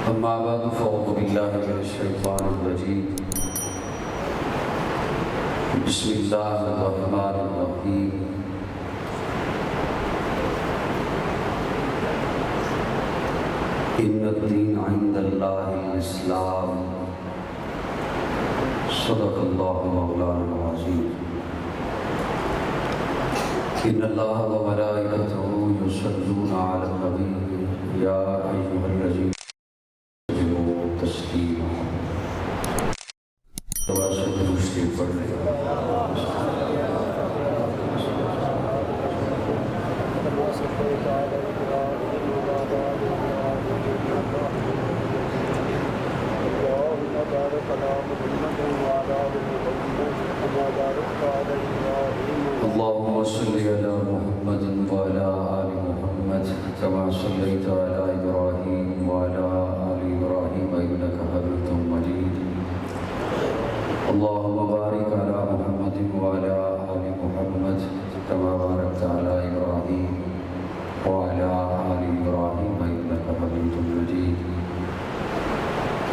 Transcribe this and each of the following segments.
أما بعد فأعوذ بالله من الشيطان الرجيم بسم الله الرحمن الرحيم إن الدين عند الله الإسلام صدق الله مولانا العظيم إن الله وملائكته يصلون على النبي يا أيها الذين آمنوا تسليما تواسط دوسری پڑھ رہے اللهم صل على محمد وعلى آل محمد كما صليت على إبراهيم وعلى آل إبراهيم إنك حميد مجيد اللهم بارك على محمد وعلى آل محمد كما باركت على إبراهيم وعلى آل إبراهيم إنك حميد مجيد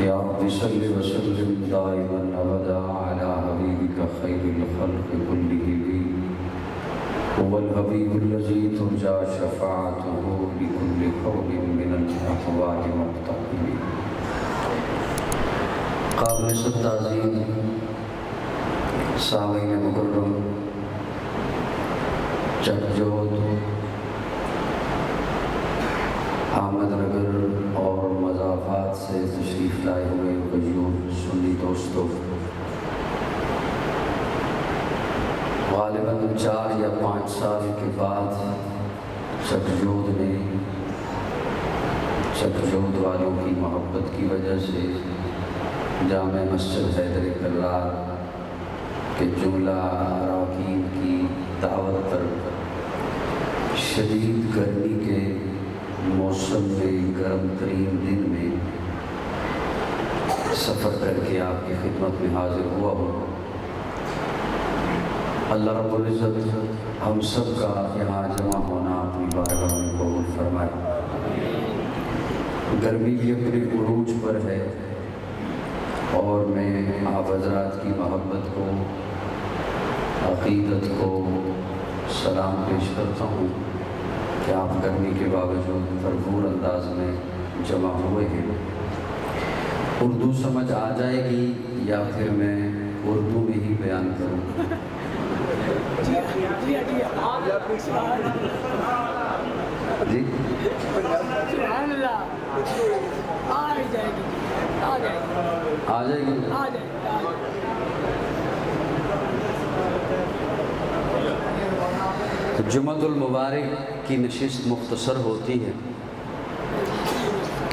يا رب صل وسلم دائما أبدا على حبيبك خير الخلق كلهم هو الحبيب الذي ترجى شفاعته لكل قوم من الأحوال مقتحم قابل تعظیم سامعین مکرم چکجود احمد نگر اور مضافات سے تشریف لائے ہوئے قیوم سنی دوستو، غالباً 4 یا 5 سال کے بعد چکجود نے چکجود والوں کی محبت کی وجہ سے جامع مسجد حیدر کرار کے جملہ اراکین کی دعوت پر شدید گرمی کے موسم میں گرم ترین دن میں سفر کر کے آپ کی خدمت میں حاضر ہوا ہوں۔ اللہ رب العزت ہم سب کا یہاں جمع ہونا اپنی بارگاہ میں قبول فرمائے۔ گرمی بھی اپنے عروج پر ہے اور میں آپ حضرات کی محبت کو، عقیدت کو سلام پیش کرتا ہوں کہ آپ گرمی کے باوجود بھرپور انداز میں جمع ہوئے ہیں۔ اردو سمجھ آ جائے گی یا پھر میں اردو میں ہی بیان کروں؟ جی سبحان اللہ، آ جائے گی، آ جائے گی، آ جائے گی۔ آ جائے گی۔ جمعۃ المبارک کی نشست مختصر ہوتی ہے۔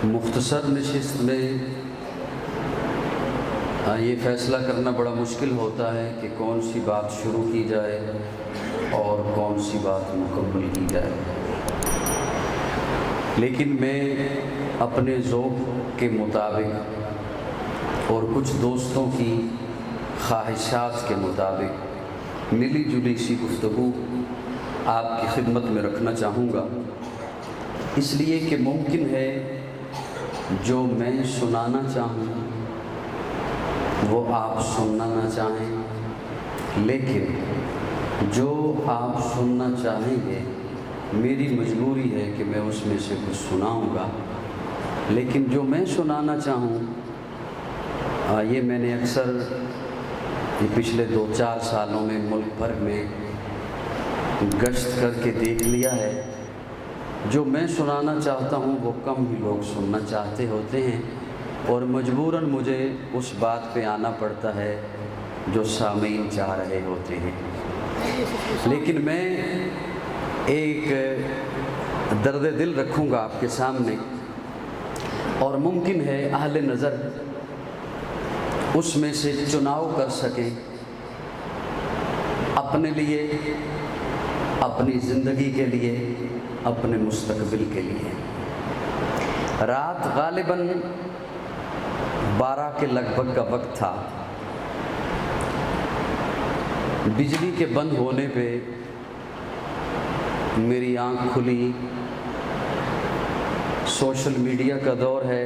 مختصر نشست میں یہ فیصلہ کرنا بڑا مشکل ہوتا ہے کہ کون سی بات شروع کی جائے اور کون سی بات مکمل کی جائے، لیکن میں اپنے ذوق کے مطابق اور کچھ دوستوں کی خواہشات کے مطابق ملی جلی سی گفتگو آپ کی خدمت میں رکھنا چاہوں گا، اس لیے کہ ممکن ہے جو میں سنانا چاہوں وہ آپ سننا نہ چاہیں، لیکن جو آپ سننا چاہیں گے میری مجبوری ہے کہ میں اس میں سے کچھ سناؤں گا، لیکن جو میں سنانا چاہوں یہ میں نے اکثر پچھلے 2-4 سالوں میں ملک بھر میں گشت کر کے دیکھ لیا ہے، جو میں سنانا چاہتا ہوں وہ کم ہی لوگ سننا چاہتے ہوتے ہیں اور مجبوراً مجھے اس بات پہ آنا پڑتا ہے جو سامعین چاہ رہے ہوتے ہیں۔ لیکن میں ایک درد دل رکھوں گا آپ کے سامنے، اور ممکن ہے اہل نظر اس میں سے چناؤ کر سکیں اپنے لیے، اپنی زندگی کے لیے، اپنے مستقبل کے لیے۔ رات غالباً 12 کے لگ بھگ کا وقت تھا۔ بجلی کے بند ہونے پہ میری آنکھ کھلی، سوشل میڈیا کا دور ہے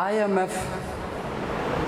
IMF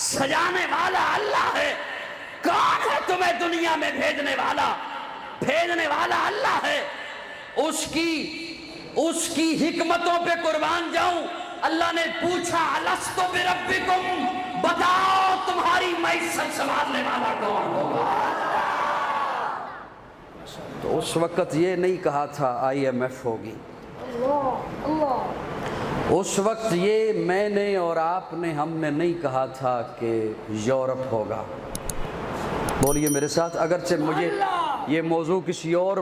سجانے والا اللہ ہے. کون ہے تمہیں دنیا میں بھیجنے والا؟ بھیجنے والا اللہ ہے. اس کی حکمتوں پہ قربان جاؤں. اللہ نے پوچھا الستو بربکم، بتاؤ تمہاری معیشت سنبھالنے والا کون ہوگا؟ تو اس وقت یہ نہیں کہا تھا IMF ہوگی. اس وقت یہ میں نے اور آپ نے، ہم نے نہیں کہا تھا کہ یورپ ہوگا. بولیے میرے ساتھ. اگرچہ مجھے یہ موضوع کسی اور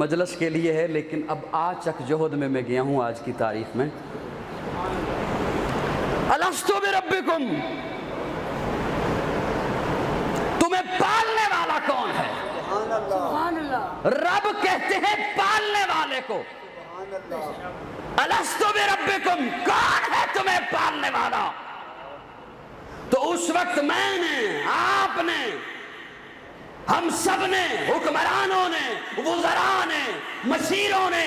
مجلس کے لیے ہے، لیکن اب چک جہد میں گیا ہوں آج کی تاریخ میں. الستو بربکم، تمہیں پالنے والا کون ہے؟ رب کہتے ہیں پالنے والے کو. الستو بربکم، کون ہے تمہیں پالنے والا؟ تو اس وقت میں نے، آپ نے، ہم سب نے، حکمرانوں نے، وزراء نے، مشیروں نے،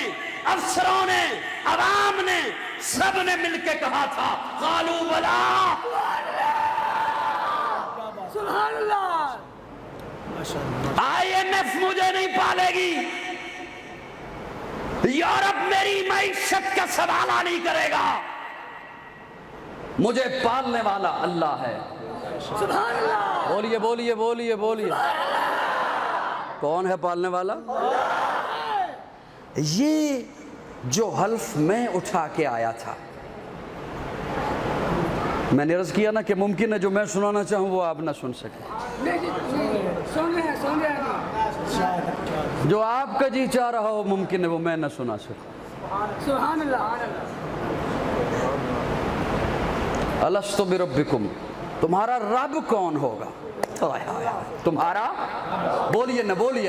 افسروں نے، عوام نے، سب نے مل کے کہا تھا قالوا بلا. سبحان اللہ. IMF مجھے نہیں پالے گی، یورپ میری معیشت کا سوالہ نہیں کرے گا، مجھے پالنے والا اللہ ہے. سبحان اللہ. بولیے بولیے بولیے بولیے. کون ہے پالنے والا؟ یہ جو حلف میں اٹھا کے آیا تھا، میں نے عرض کیا نا کہ ممکن ہے جو میں سنانا چاہوں وہ آپ نہ سن سکیں. سن رہے ہیں. جو آپ کا جی چاہ رہا ہو ممکن ہے وہ میں نہ سنا سکوں. سبحان اللہ. الستو بربکم، تمہارا رب کون ہوگا؟ تمہارا، بولیے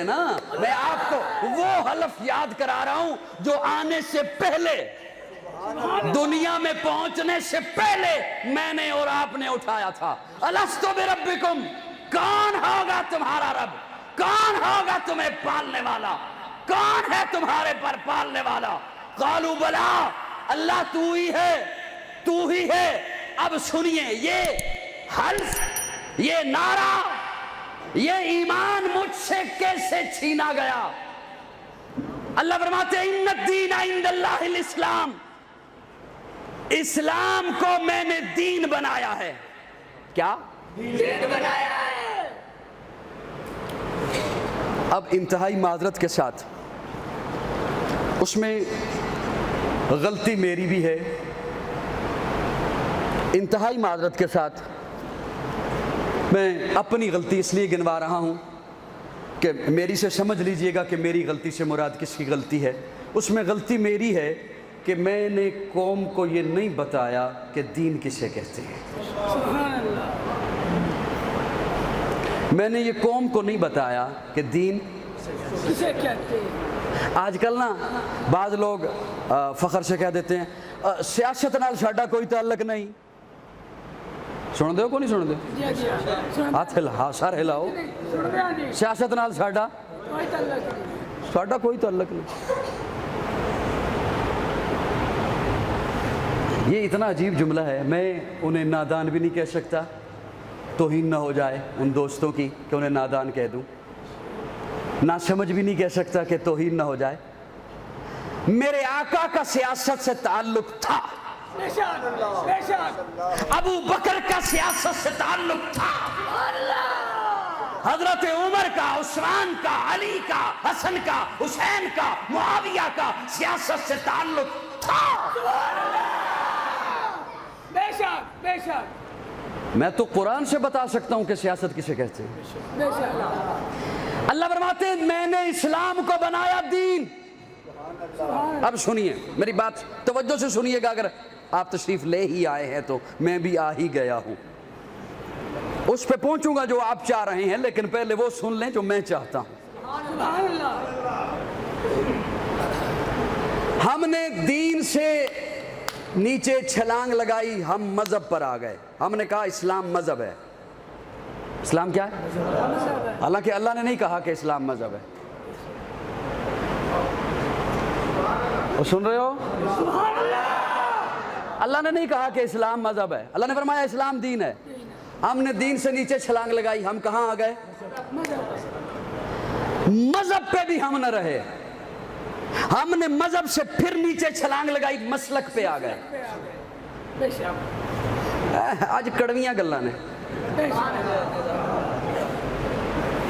نا. میں آپ کو وہ حلف یاد کرا رہا ہوں جو آنے سے پہلے، دنیا میں پہنچنے سے پہلے میں نے اور آپ نے اٹھایا تھا. الستو بربکم، کون ہوگا تمہارا رب؟ کون ہوگا تمہیں پالنے والا؟ کون ہے تمہارے پر پالنے والا؟ قالوا بلا، اللہ تو ہی ہے، تو ہی ہے. اب سنیے، یہ حلف، یہ نعرہ، یہ ایمان مجھ سے کیسے چھینا گیا؟ اللہ فرماتے ہیں ان الدین عند اللہ الاسلام، اسلام کو میں نے دین بنایا ہے. کیا دین بنایا ہے؟ اب انتہائی معذرت کے ساتھ، اس میں غلطی میری بھی ہے، انتہائی معذرت کے ساتھ میں اپنی غلطی اس لیے گنوا رہا ہوں کہ میری سے سمجھ لیجئے گا کہ میری غلطی سے مراد کس کی غلطی ہے. اس میں غلطی میری ہے کہ میں نے قوم کو یہ نہیں بتایا کہ دین کسے کہتے ہیں. سبحان اللہ. میں نے یہ قوم کو نہیں بتایا کہ دین کسے کہتے ہیں. آج کل نا بعض لوگ فخر سے کہہ دیتے ہیں سیاست نال ساڈا کوئی تعلق نہیں. سن دے کو نہیں سن دے؟ ہاتھ ہلا، سر ہلاؤ. سیاست نال ساڈا کوئی تعلق نہیں. یہ اتنا عجیب جملہ ہے، میں انہیں نادان بھی نہیں کہہ سکتا، توہین نہ ہو جائے ان دوستوں کی کہ انہیں نادان کہہ دوں. نہ سمجھ بھی نہیں کہہ سکتا کہ توہین نہ ہو جائے. میرے آقا کا سیاست سے تعلق تھا، ابو بکر کا سیاست سے تعلق تھا، حضرت عمر کا، عثمان کا، علی کا، حسن کا، حسین کا، معاویہ کا سیاست سے تعلق تھا. بے شک بے شک. میں تو قرآن سے بتا سکتا ہوں کہ سیاست کسے کہتے ہیں. بے شک. اللہ فرماتے ہیں میں نے اسلام کو بنایا دین. اب سنیے میری بات توجہ سے سنیے گا، اگر آپ تشریف لے ہی آئے ہیں تو میں بھی آ ہی گیا ہوں. اس پہ پہنچوں گا جو آپ چاہ رہے ہیں، لیکن پہلے وہ سن لیں جو میں چاہتا ہوں. سبحان اللہ. ہم نے دین سے نیچے چھلانگ لگائی، ہم مذہب پر آ گئے. ہم نے کہا اسلام مذہب ہے. اسلام کیا ہے؟ حالانکہ اللہ نے نہیں کہا کہ اسلام مذہب ہے. وہ سن رہے ہو؟ اللہ نے نہیں کہا کہ اسلام مذہب ہے، اللہ نے فرمایا اسلام دین ہے. ہم نے دین سے نیچے چھلانگ لگائی، ہم کہاں آ گئے؟ مذہب پہ بھی ہم نہ رہے، ہم نے مذہب سے پھر نیچے چھلانگ لگائی، مسلک پہ آ گئے۔ آج کڑویاں گلاں نے،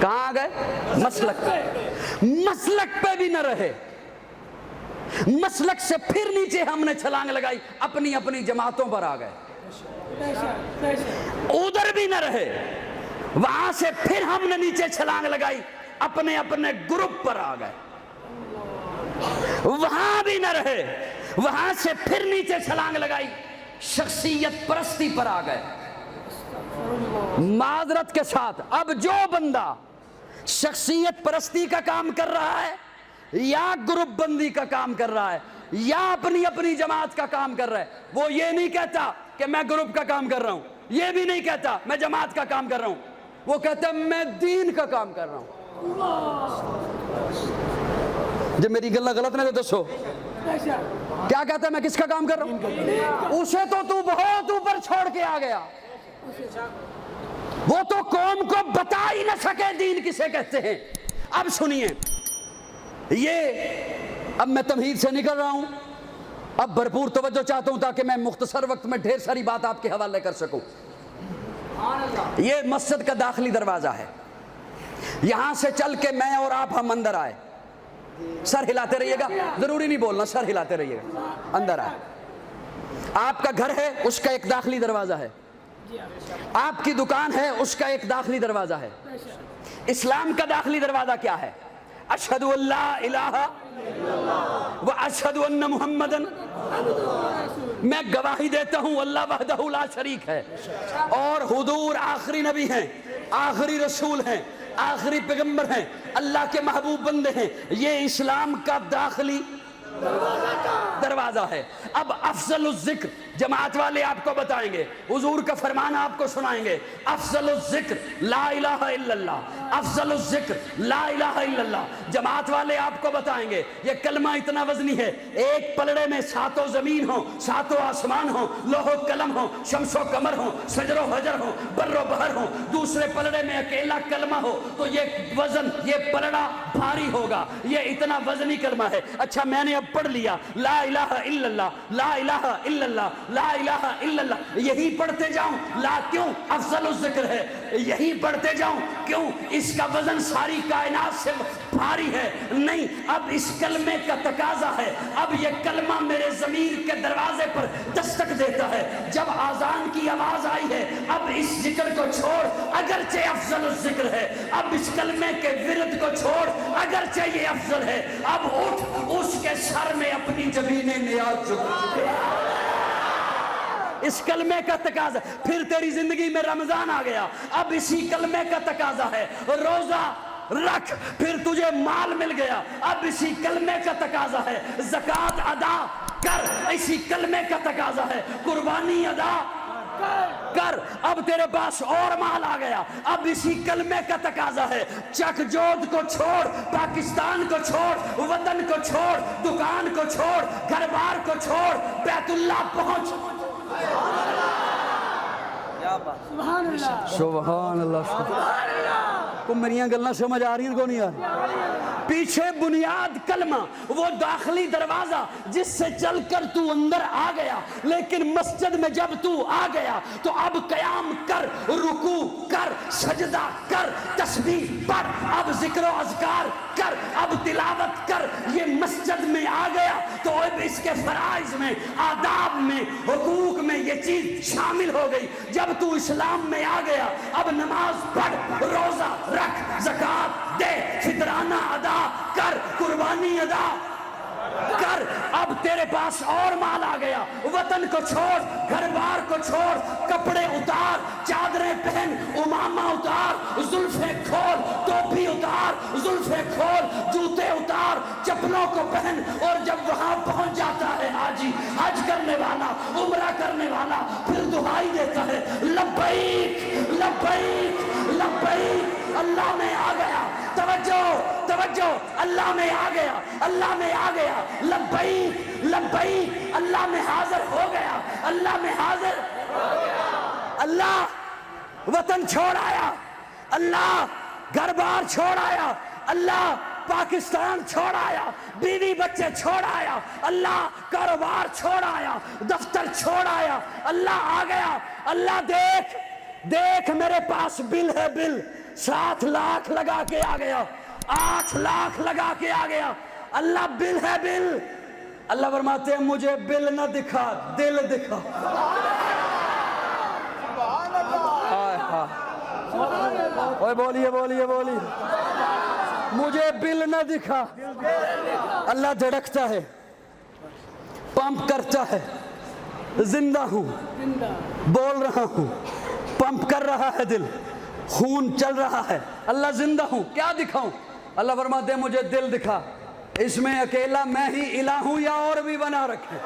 کہاں آ گئے؟ مسلک پہ۔ مسلک پہ بھی نہ رہے، مسلک سے پھر نیچے ہم نے چھلانگ لگائی، اپنی اپنی جماعتوں پر آ گئے۔ ادھر بھی نہ رہے، وہاں سے پھر ہم نے نیچے چھلانگ لگائی، اپنے اپنے گروپ پر آ گئے۔ وہاں بھی نہ رہے، وہاں سے پھر نیچے چھلانگ لگائی، شخصیت پرستی پر آ گئے۔ معذرت کے ساتھ، اب جو بندہ شخصیت پرستی کا کام کر رہا ہے یا گروپ بندی کا کام کر رہا ہے یا اپنی اپنی جماعت کا کام کر رہا ہے، وہ یہ نہیں کہتا کہ میں گروپ کا کام کر رہا ہوں، یہ بھی نہیں کہتا میں جماعت کا کام کر رہا ہوں، وہ کہتا ہے میں دین کا کام کر رہا ہوں۔ جب میری گلہ غلط نہیں تو دسو کیا کہتا ہے میں کس کا کام کر رہا ہوں؟ اسے تو بہت اوپر چھوڑ کے آ گیا، وہ تو قوم کو بتا ہی نہ سکے دین کسے کہتے ہیں۔ اب سنیے، یہ اب میں تمہید سے نکل رہا ہوں، اب بھرپور توجہ چاہتا ہوں تاکہ میں مختصر وقت میں ڈھیر ساری بات آپ کے حوالے کر سکوں۔ یہ مسجد کا داخلی دروازہ ہے، یہاں سے چل کے میں اور آپ ہم اندر آئے، سر ہلاتے رہیے گا، ضروری نہیں بولنا، سر ہلاتے رہیے گا، اندر آئے۔ آپ کا گھر ہے، اس کا ایک داخلی دروازہ ہے، آپ کی دکان ہے، اس کا ایک داخلی دروازہ ہے۔ اسلام کا داخلی دروازہ کیا ہے؟ اشہدو ان لا الہ و اشہدو ان محمدن، میں گواہی دیتا ہوں اللہ وحدہ لا شریک ہے اور حضور آخری نبی ہیں، آخری رسول ہیں، آخری پیغمبر ہیں، اللہ کے محبوب بندے ہیں۔ یہ اسلام کا داخلی دروازہ ہے۔ اب افضل الذکر جماعت والے آپ کو بتائیں گے، حضور کا فرمان آپ کو سنائیں گے، افضل الذکر لا الہ الا اللہ، افضل الذکر لا الہ الا اللہ۔ جماعت والے آپ کو بتائیں گے یہ کلمہ اتنا وزنی ہے، ایک پلڑے میں ساتوں زمین ہو، ساتوں آسمان ہو، لوح و قلم ہو، شمس و قمر ہو، شجر و حجر ہو، بر و بحر ہو، دوسرے پلڑے میں اکیلا کلمہ ہو تو یہ وزن، یہ پلڑا بھاری ہوگا، یہ اتنا وزنی کلمہ ہے۔ اچھا میں نے اب پڑھ لیا لا الہ الا اللہ، لا الہ الا اللہ، لا الہ الا اللہ، یہی پڑھتے جاؤں؟ لا، کیوں؟ افضل الذکر ہے، یہی پڑھتے جاؤں؟ کیوں؟ اس کا وزن ساری کائنات سے بھاری ہے؟ نہیں، اب اس کلمے کا تقاضا ہے، اب یہ کلمہ میرے ضمیر کے دروازے پر دستک دیتا ہے۔ جب آذان کی آواز آئی ہے، اب اس ذکر کو چھوڑ، اگرچہ افضل الذکر ہے، اب اس کلمے کے ورد کو چھوڑ، اگرچہ یہ افضل ہے، اب اٹھ، اس کے سر میں اپنی جبین نیاز چکا۔ اس کلمے کا تقاضا، پھر تیری زندگی میں رمضان آ گیا، اب اسی کلمے کا تقاضا ہے، روزہ رکھ، پھر تجھے مال مل گیا، اب اسی کلمے کا تقاضا ہے، زکوٰۃ ادا کر، اسی کلمے کا تقاضا ہے، قربانی ادا کر، اب تیرے پاس اور مال آ گیا، اب اسی کلمے کا تقاضا ہے، چک جود کو چھوڑ، پاکستان کو چھوڑ، وطن کو چھوڑ، دکان کو چھوڑ، گھر بار کو چھوڑ، بیت اللہ پہنچ۔ سبحان اللہ، سبحان اللہ، کو میریاں گلنا سمجھ آ رہی ہیں کو نہیں آ رہی؟ پیچھے بنیاد کلمہ، وہ داخلی دروازہ جس سے چل کر تو اندر آ گیا، لیکن مسجد میں جب تو آ گیا تو اب قیام کر، رکوع کر، سجدہ کر، تسبیح پڑھ، اب ذکر و اذکار کر، اب تلاوت کر۔ یہ مسجد میں آ گیا تو اب اس کے فرائض میں، آداب میں، حقوق میں یہ چیز شامل ہو گئی۔ جب تو اسلام میں آ گیا، اب نماز پڑھ، روزہ رکھ، زکوٰۃ دے، فطرانہ ادا کر، قربانی ادا کر، اب تیرے پاس اور مال آ گیا، وطن کو چھوڑ، گھر بار کو چھوڑ، کپڑے اتار، چادریں پہن، امامہ اتار، زلفیں کھول، ٹوپی اتار، زلفیں کھول، جوتے اتار، چپلوں کو پہن، اور جب وہاں پہنچ جاتا ہے حاجی، حج کرنے والا، عمرہ کرنے والا، پھر دعائی دیتا ہے لبیک لبیک لبیک، اللہ میں آ گیا، توجہ توجہ، اللہ میں آ گیا، اللہ میں آ گیا، لبیک لبیک، اللہ میں حاضر ہو گیا، اللہ میں حاضر ہو گیا، اللہ وطن چھوڑ آیا، اللہ گھر بار چھوڑ آیا، اللہ پاکستان چھوڑ آیا، بیوی بچے چھوڑ آیا، اللہ کاروبار چھوڑ آیا، دفتر چھوڑ آیا، اللہ آ گیا۔ اللہ دیکھ دیکھ میرے پاس بل ہے، بل 7 لاکھ لگا کے آ گیا، 8 لاکھ لگا کے آ گیا، اللہ بل ہے بل۔ اللہ فرماتے ہیں مجھے بل نہ دکھا، دل دکھا۔ اوے بولیے بولیے بولیے، مجھے بل نہ دکھا۔ اللہ دھڑکتا ہے، پمپ کرتا ہے، زندہ ہوں، بول رہا ہوں، پمپ کر رہا ہے دل، خون چل رہا ہے، اللہ زندہ ہوں، کیا دکھاؤں؟ اللہ فرماتے ہیں مجھے دل دکھا، اس میں اکیلا میں ہی الہ ہوں یا اور بھی بنا رکھے؟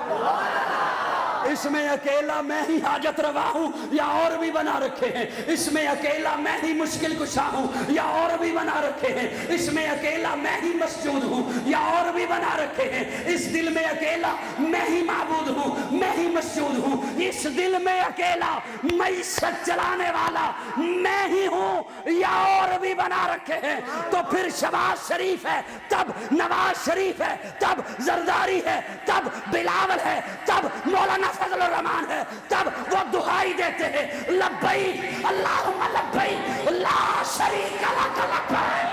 اس میں اکیلا میں ہی حاجت روا ہوں یا اور بھی بنا رکھے ہیں؟ اس میں اکیلا میں ہی مشکل کشا ہوں یا اور بھی بنا رکھے ہیں؟ اس میں اکیلا میں ہی مسجود ہوں یا اور بھی بنا رکھے ہیں؟ اس دل میں اکیلا میں ہی معبود ہوں، میں ہی مسجود ہوں، اس دل میں اکیلا معیشت چلانے والا میں ہی ہوں یا اور بھی بنا رکھے ہیں؟ تو پھر شہباز شریف ہے، تب نواز شریف ہے، تب زرداری ہے، تب بلاول ہے، تب مولانا فضل الرحمان ہے، تب وہ دعائی دیتے ہیں لبیک اللہم لبیک لا شریک لک لبیک۔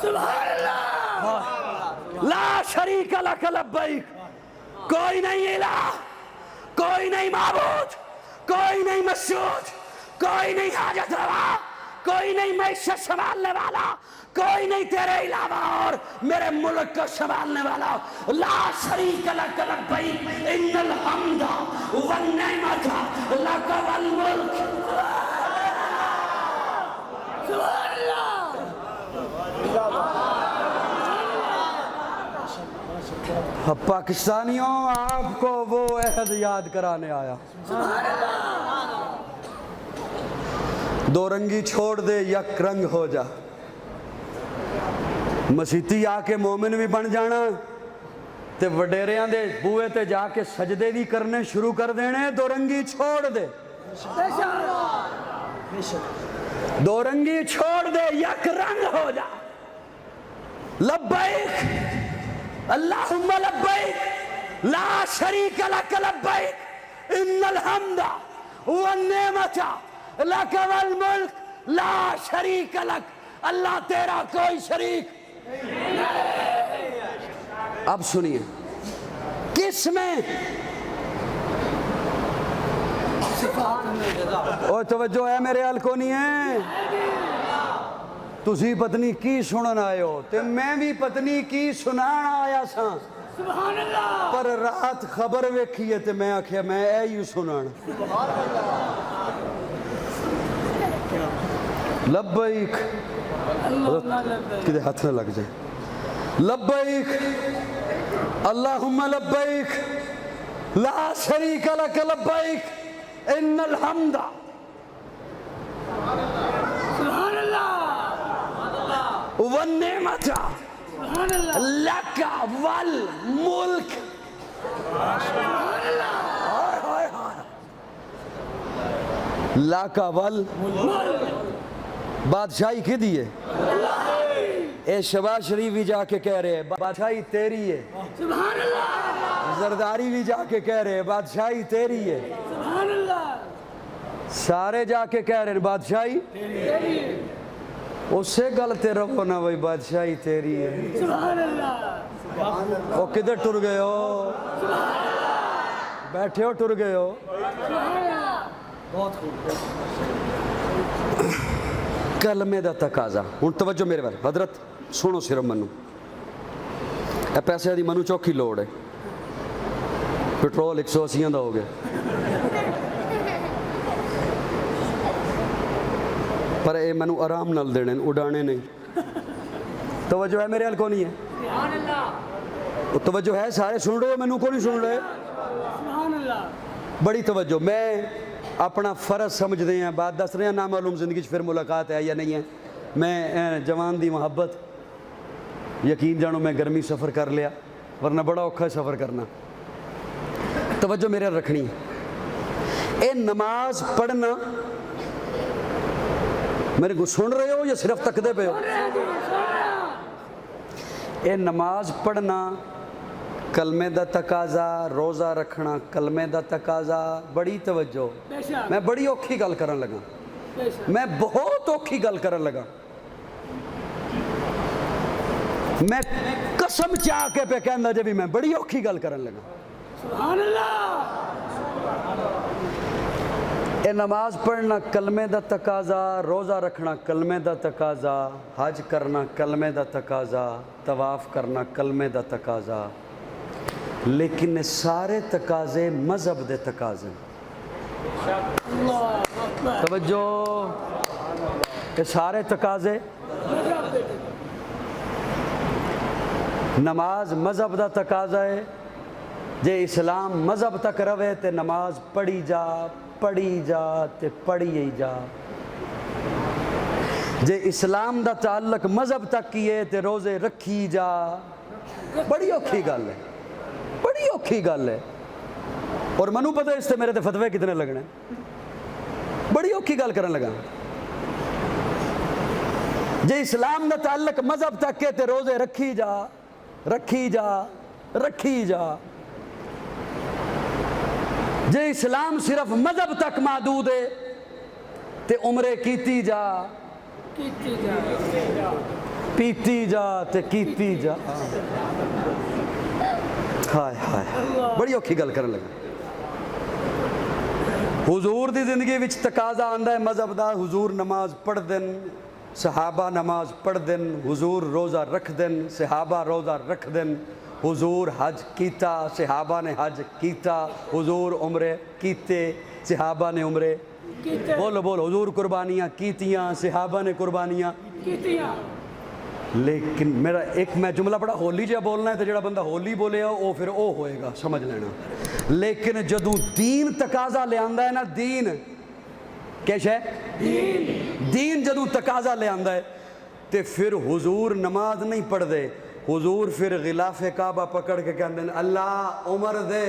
سبحان اللہ، لا شریک لک لبیک، کوئی نہیں الہ، کوئی نہیں معبود، کوئی نہیں مسجود، کوئی نہیں حاجت روا، کوئی نہیں معیشت سنبھالنے والا، کوئی نہیں تیرے علاوہ اور میرے ملک کو سنبھالنے والا۔ لا شریک لک لبیک ان الحمد والنعمت لک والملک۔ سبحان اللہ۔ اب پاکستانیوں آپ کو وہ عہد یاد کرانے آیا۔ سبحان اللہ۔ دو رنگی چھوڑ دے یک رنگ ہو جا، مسیتی آ کے مومن بھی بن جانا تے وڈیریاں دے بوئے تے جا کے سجدے بھی کرنے شروع کر دینے۔ دو رنگی چھوڑ دے، دو رنگی چھوڑ دے، یک رنگ ہو جا۔ لبیک اللہم لبیک لا شریک لک لبیک ان الحمد والنعمت لک والملک لا شریک لک۔ اللہ تیرا کوئی شریک۔ اب سنیے کس میں اوہ توجہ ہے میرے الکونی ہے، تسی پتنی کی سنن آئے ہو تے میں بھی پتنی کی سنان آیا سا، سبحان اللہ۔ پر رات خبر ویکھیے تے میں آکھیا میں اے یوں سنن۔ لبیک، کدے ہاتھ نہ لگ جائے۔ لبیک اللہم لبیک لا شریک لک لبیک ان الحمد سبحان اللہ۔ والنعمت سبحان اللہ۔ لک والملک۔ سبحان اللہ۔ لک والملک، بادشاہی کی دیئے؟ اے شہباز شریف بھی جا کے کہہ رہے ہیں بادشاہی تیری ہے، سبحان اللہ۔ زرداری بھی جا کے کہہ رہے ہیں بادشاہی تیری ہے، سبحان اللہ۔ سارے جا کے کہہ رہے ہیں بادشاہی اس سے غلطے رہو نا بھائی، بادشاہی تیری ہے۔ سبحان اللہ۔ وہ کدھر ٹر گئے ہو؟ بیٹھے ہو ٹر گئے ہو؟ بہت خوب۔ کلمے دا تقاضا ہوں توجہ میرے بار حضرت سنو صرف منو، اے پیسے دی منو چوکھی لوڑ ہے، پٹرول 180 دا ہو گیا، پر اے منو آرام نال دینے اڑانے نہیں۔ توجہ ہے میرے حال کو نہیں ہے؟ سبحان اللہ۔ توجہ ہے؟ سارے سن رہے ہو؟ منو کو نہیں سن رہے؟ سبحان اللہ۔ بڑی توجہ۔ میں اپنا فرض سمجھ دے ہیں، بات دس رہے ہیں نامعلوم زندگی پھر ملاقات ہے یا نہیں ہے۔ میں جوان دی محبت یقین جانو میں گرمی سفر کر لیا، ورنہ بڑا اوکھا سفر کرنا۔ توجہ میرے رکھنی ہے۔ اے نماز پڑھنا، میرے کو سن رہے ہو یا صرف تکدے پہ ہو؟ اے نماز پڑھنا کلمے دا تقاضا، روزہ رکھنا کلمے دا تقاضا، بڑی توجہ، میں بڑی اوکھی گل کرن لگا، میں بہت اوکھی گل کرن لگا، میں قسم چاہ کے پہ کہندا جے بھی میں بڑی اوکھی گل کرن لگا۔ سبحان اللہ۔ اے نماز پڑھنا کلمے دا تقاضا، روزہ رکھنا کلمے دا تقاضا، حج کرنا کلمے دا تقاضا، طواف کرنا کلمے دا تقاضا، لیکن سارے تقاضے مذہب دے تقاضے۔ اللہ اکبر۔ توجہ، یہ سارے تقاضے، نماز مذہب دا تقاضا ہے، جے اسلام مذہب تک روے تے نماز پڑھی جا پڑھی جا تے پڑھی ہی جا، جے اسلام دا تعلق مذہب تک کیے تے روزے رکھی جا۔ بڑی اوکھی گل ہے، بڑی اوکھی گل ہے، اور منو پتہ ہے اس سے میرے تے فتوے کتنے لگنے، بڑی اوکھی گل کرن لگا۔ جے اسلام دا تعلق مذہب تک کے تے روزے رکھی جا رکھی جا رکھی جا، جے اسلام صرف مذہب تک محدود ہے تے عمرے کیتی جا پیتی جا تے کیتی جا۔ ہائے ہائے، بڑی اوکھی گل کرن لگا۔ حضور دی زندگی وچ تقاضا آندا ہے مذہب دا، حضور نماز پڑھ دن، صحابہ نماز پڑھ دن، حضور روزہ رکھ دن، صحابہ روزہ رکھ دن، حضور حج کیتا، صحابہ نے حج کیتا، حضور عمرے کیتے، صحابہ نے عمرے بولو بولو، حضور قربانیاں کیتیاں، صحابہ نے قربانیاں کیتیاں۔ لیکن میرا ایک میں جملہ بڑا ہولی جہا بولنا ہے تو جڑا بندہ ہولی بولے گا وہ پھر او ہوئے گا، سمجھ لینا۔ لیکن جدوں دین تقاضا لے آندا ہے نا، دین کیش ہے، دین جدوں تقاضا لے آندا ہے تے پھر حضور نماز نہیں پڑھ دے، حضور پھر غلاف کعبہ پکڑ کے کہندے ہیں اللہ عمر دے۔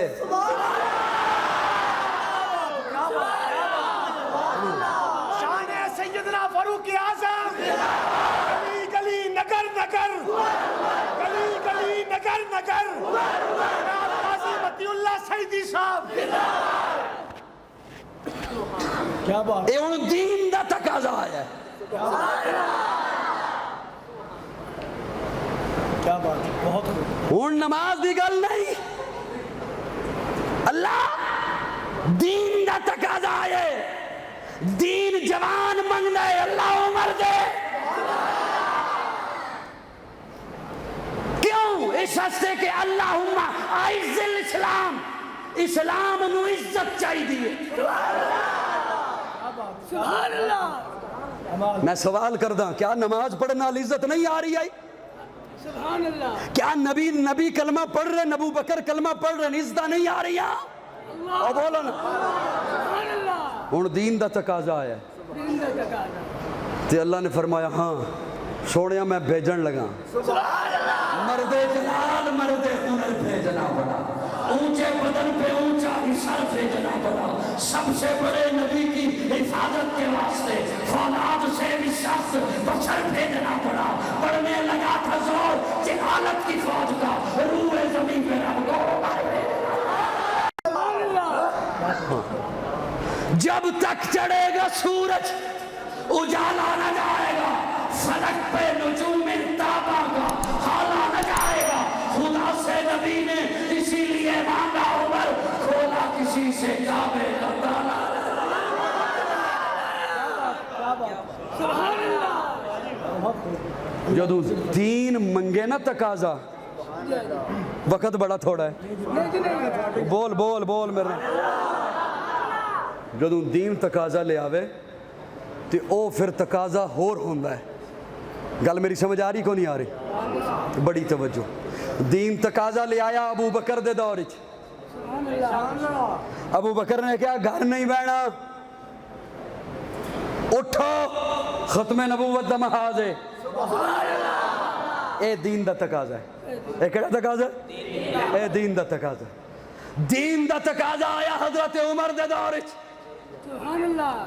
شان سیدنا فاروق اعظم، گلی گلی نگر نگر، گلی گلی نگر نگر، جناب قاضی متی اللہ سیدی صاحب۔ کیا بات، اے ہن دین دا تقاضا آیا ہے۔ کیا بات، بہت ہن نماز دی گل نہیں، اللہ دین دا تقاضا آیا ہے، دین جوان منگدا ہے، اللہ عمر دے۔ کیوں؟ اس واسطے کہ اللہم اعز الاسلام، اسلام نو عزت چاہیے۔ سبحان اللہ۔ میں سوال کرداں، کیا نماز پڑھنے نال عزت نہیں آ رہی ہے؟ سبحان اللہ۔ کیا نبی کلمہ پڑھ رہے، ابو بکر کلمہ پڑھ رہے، عزت نہیں آ رہی ہے؟ اور بولو نا، سبحان اللہ۔ ہن دین دا تقاضا آیا ہے دین دا تقاضا۔ تے اللہ نے فرمایا ہاں سونیا میں بھیجن لگا، مرد جلال مرد ہنر بھیجنا پڑا، اونچے بدن پہ اونچا سر بھیجنا پڑا، سب سے بڑے نبی کی حفاظت کے واسطے فولاد سے بھی شخص بشر بھیجنا پڑا، پڑھنے لگا تھا زور جہالت کی فوج کا، روح زمین پہ رب کو جب تک چڑھے گا سورج اجالا نہ جائے گا، فلک پہ نجوم تابا کا حالا نہ جائے گا۔ خدا سے نبی نے اسی لیے مانگا عمر، کھولا کسی سے کعبے کا تالا۔ سبحان اللہ۔ جدو دین منگے نا تقاضا، وقت بڑا تھوڑا ہے، بول بول بول میرے، جدو دین تقاضا لے آوے تے او پھر تقاضا ہور ہوندا ہے۔ گل میری سمجھ آ رہی کو نہیں آ رہی؟ بڑی توجہ۔ دین تقاضا لے آیا ابو بکر دے دور وچ، ابو بکر نے کہا گھر نہیں بہنا، اٹھو ختم نبوت دا محاذ ہے۔ اے دین دا تقاضا ہے، اے کہڑا تقاضا ہے؟ اے دین دا تقاضا، دین دا تقاضا آیا حضرت عمر دے دور وچ، سبحان اللہ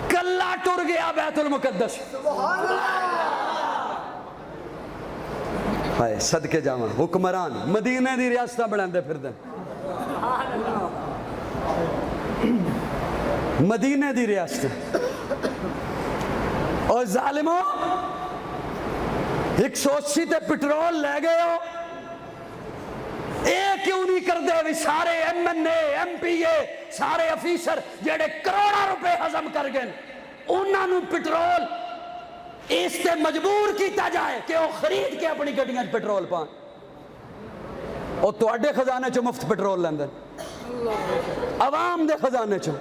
کلا ٹر گیا بیت المقدس ہائے صدقے جاواں حکمران مدینے دی ریاستاں بناندے پھردے مدینے دی ریاست اور ظالموں 180 تے پٹرول لے گئے ہو اے کیوں نہیں کر دے بھی سارے M N A M P A سارے افیسر جڑے کروڑا روپے ہضم کر گئے انہاں نوں پٹرول اس تے مجبور کیتا جائے کہ وہ خرید کے اپنی گڈیاں پٹرول پان اور تواڈے خزانے چوں مفت پٹرول لیندے عوام دے خزانے چوں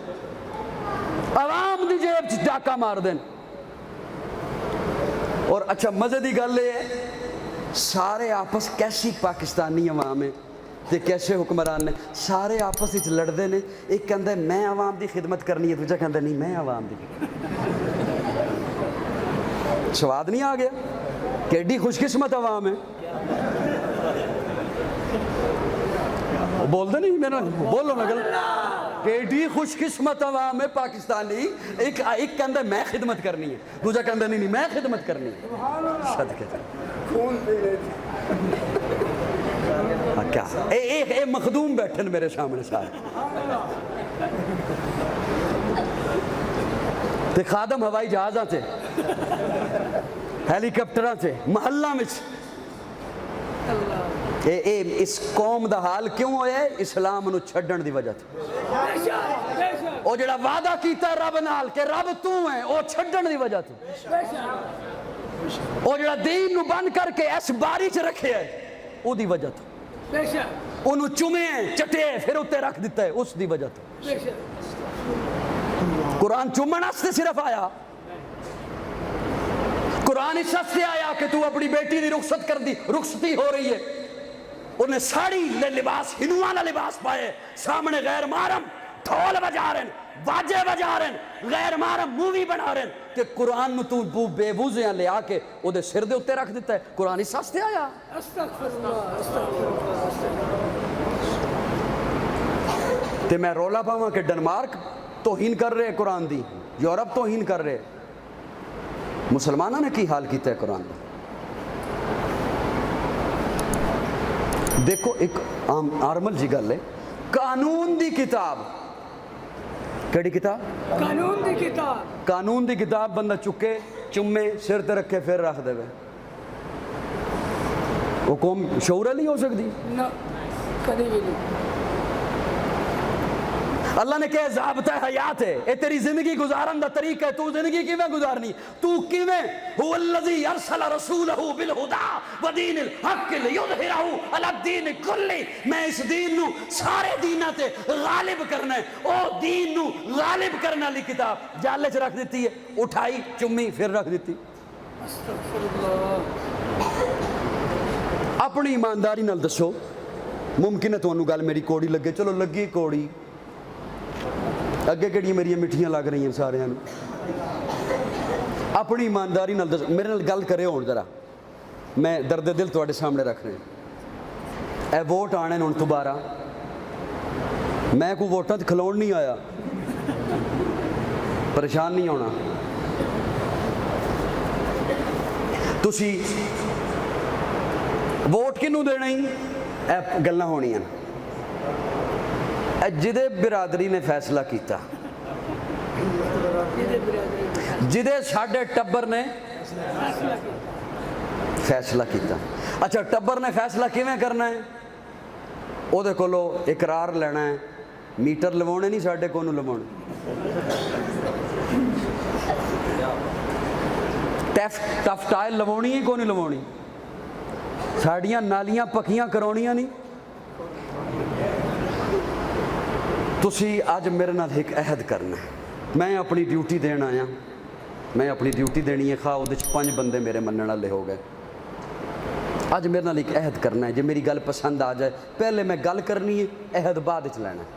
عوام دی جیب چ ڈاکا مار دین اور اچھا مزے دی گل یہ ہے سارے آپس کیسی پاکستانی عوام ہے تے کیسے حکمران نے سارے آپس وچ لڑدے نے ایک کہندا ہے میں عوام دی خدمت کرنی ہے دوجا کہندا نہیں میں عوام دی سواد نہیں آ گیا کہ ایڈی خوش قسمت عوام ہے بول دے نہیں میرا بولو نا گل کہ ایڈی خوش قسمت عوام ہے پاکستانی ایک کہندا ہے میں خدمت کرنی ہے دوجا کہندا نہیں میں خدمت کرنی ہے صدقے خون کیا اے مخدوم بیٹھن میرے سامنے سارے تے خادم ہوائی جہازاں تے ہیلی کاپٹراں تے محلاں وچ اس قوم دا حال کیوں ہویا ہے اسلام نو چھڈن دی وجہ تے او جڑا وعدہ کیتا ہے رب نال کہ رب تو ہے او چھڈن دی وجہ تے او جڑا دین نو بند کر کے اس باری چ رکھے ہے او دی وجہ تے انہوں چومے چٹے پھر اتے رکھ دیتا ہے اس دی وجہ تے قرآن چومن واسطے صرف آیا قرآن اس واسطے آیا کہ تو اپنی بیٹی دی رخصت کر دی رخصتی ہو رہی ہے انہیں ساڑی لباس ہنوانا لباس پائے سامنے غیر محرم ڈھول بجا رہے ہیں واجے بجا رہے ہیں غیر محرم مووی بنا رہے ہیں کہ قرآن نو تو بے بوزیاں لے آ کے او دے سر دے اتے رکھ دیتا ہے قرآن اس واسطے آیا تے میں رولا پاواں کہ ڈنمارک توہین کر رہے قرآن دی یورپ توہین کر رہے مسلمانوں نے کی حال کیتا ہے قرآن دا دیکھو ایک آرمل جی گل ہے قانون دی کتاب کیڑی کتاب قانون دی کتاب بندہ چکے چمے سر تے رکھے پھر رکھ دے وہ قوم شعور نہیں ہو سکتی کبھی بھی نہیں اللہ نے کہا ضابطہ حیات ہے اے تیری زندگی گزارن دا طریقہ ہے تو زندگی کیویں گزارنی تو کیویں هو الذی ارسل رسولہ بالہدی ودین الحق لیظہرہ علی الدین کلہ میں اس دین نو سارے دیناں تے غالب کرنا ہے او دین نو غالب کرنا لی کتاب جالے چ رکھ دیتی ہے اٹھائی چمی پھر رکھ دیتی استغفر اللہ اپنی ایمانداری نال دسو ممکن ہے تانوں گل میری کوڑی لگے چلو لگی کوڑی اگے کہڑی میری مٹھیاں لگ رہی ہیں سارے اپنی ایمانداری نال میرے نال گل کرے ہون ذرا میں درد دل تواڈے سامنے رکھ رہے اے ووٹ آنے ہن دوبارہ میں کوئی ووٹاں تے کھلون نہیں آیا پریشان نہیں ہونا تسی ووٹ کنوں دینا ہی اے گلاں ہونیاں جدے برادری نے فیصلہ کیتا جدے ساڈے ٹبر نے فیصلہ کیتا اچھا ٹبر نے فیصلہ کیویں کرنا ہے او دے کولو اقرار لینا ہے میٹر لوانے نہیں ساڈے کونوں لوانے ٹف ٹائل لوانی ہے کونوں لوانی ساڈیاں نالیاں پکیاں کرونیاں نہیں تسی آج میرے نال ایک عہد کرنا ہے میں اپنی ڈیوٹی دین آیا میں اپنی ڈیوٹی دینی ہے خواہ اودے 5 بندے میرے منن والے ہو گئے آج میرے نال ایک عہد کرنا ہے جے میری گل پسند آ جائے پہلے میں گل کرنی ہے عہد بعد وچ لینا ہے